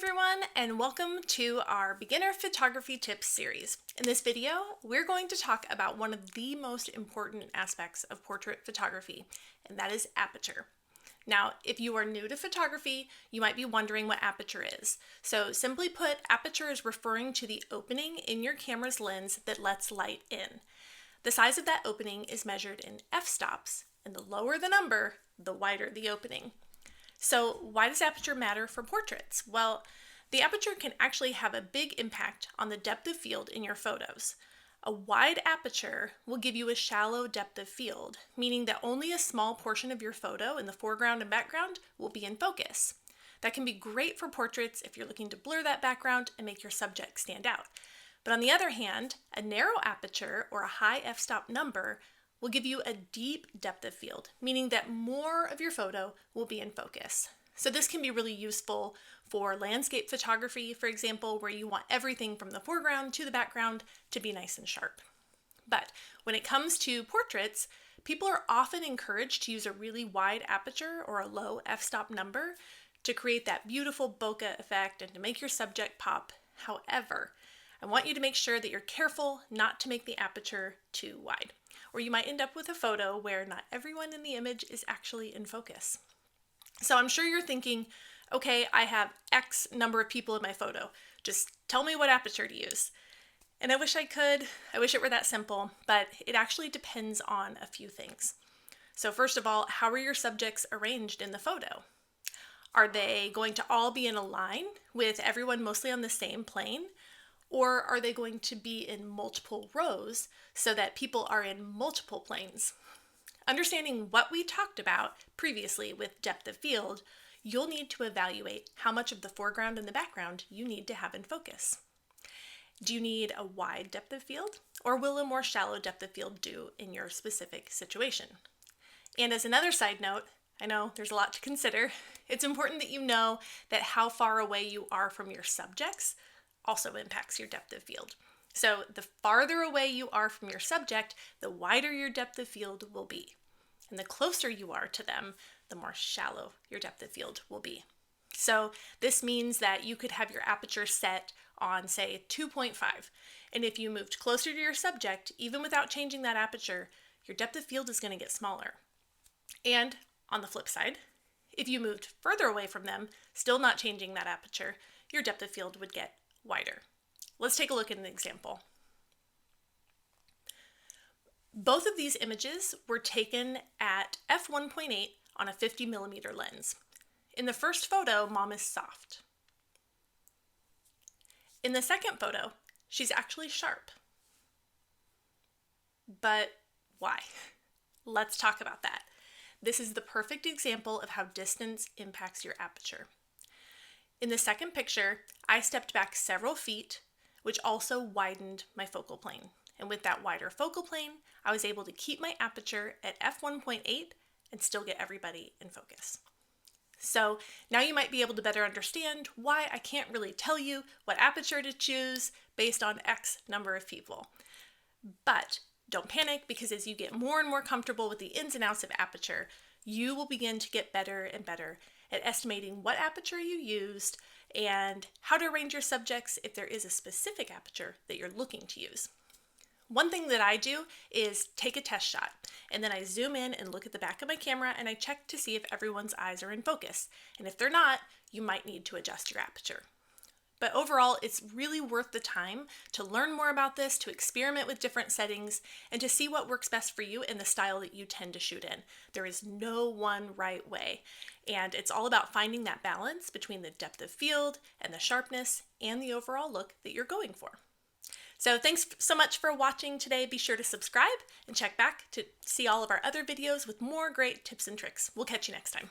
everyone, and welcome to our Beginner Photography Tips series. In this video, we're going to talk about one of the most important aspects of portrait photography, and that is aperture. Now, if you are new to photography, you might be wondering what aperture is. So simply put, aperture is referring to the opening in your camera's lens that lets light in. The size of that opening is measured in f-stops, and the lower the number, the wider the opening. So why does aperture matter for portraits? Well, the aperture can actually have a big impact on the depth of field in your photos. A wide aperture will give you a shallow depth of field, meaning that only a small portion of your photo in the foreground and background will be in focus. That can be great for portraits if you're looking to blur that background and make your subject stand out. But on the other hand, a narrow aperture or a high f-stop number will give you a deep depth of field, meaning that more of your photo will be in focus. So this can be really useful for landscape photography, for example, where you want everything from the foreground to the background to be nice and sharp. But when it comes to portraits, people are often encouraged to use a really wide aperture or a low f-stop number to create that beautiful bokeh effect and to make your subject pop. However, I want you to make sure that you're careful not to make the aperture too wide, or you might end up with a photo where not everyone in the image is actually in focus. So I'm sure you're thinking, okay, I have X number of people in my photo. Just tell me what aperture to use. And I wish I could. I wish it were that simple, but it actually depends on a few things. So first of all, how are your subjects arranged in the photo? Are they going to all be in a line with everyone mostly on the same plane? Or are they going to be in multiple rows so that people are in multiple planes? Understanding what we talked about previously with depth of field, you'll need to evaluate how much of the foreground and the background you need to have in focus. Do you need a wide depth of field, or will a more shallow depth of field do in your specific situation? And as another side note, I know there's a lot to consider. It's important that you know that how far away you are from your subjects also impacts your depth of field. So the farther away you are from your subject, the wider your depth of field will be. And the closer you are to them, the more shallow your depth of field will be. So this means that you could have your aperture set on, say, 2.5. And if you moved closer to your subject, even without changing that aperture, your depth of field is going to get smaller. And on the flip side, if you moved further away from them, still not changing that aperture, your depth of field would get wider. Let's take a look at an example. Both of these images were taken at f1.8 on a 50mm lens. In the first photo, Mom is soft. In the second photo, she's actually sharp. But why? Let's talk about that. This is the perfect example of how distance impacts your aperture. In the second picture, I stepped back several feet, which also widened my focal plane. And with that wider focal plane, I was able to keep my aperture at f1.8 and still get everybody in focus. So now you might be able to better understand why I can't really tell you what aperture to choose based on X number of people. But don't panic, because as you get more and more comfortable with the ins and outs of aperture, you will begin to get better and better at estimating what aperture you used and how to arrange your subjects if there is a specific aperture that you're looking to use. One thing that I do is take a test shot, and then I zoom in and look at the back of my camera and I check to see if everyone's eyes are in focus. And if they're not, you might need to adjust your aperture. But overall, it's really worth the time to learn more about this, to experiment with different settings, and to see what works best for you and the style that you tend to shoot in. There is no one right way, and it's all about finding that balance between the depth of field and the sharpness and the overall look that you're going for. So thanks so much for watching today. Be sure to subscribe and check back to see all of our other videos with more great tips and tricks. We'll catch you next time.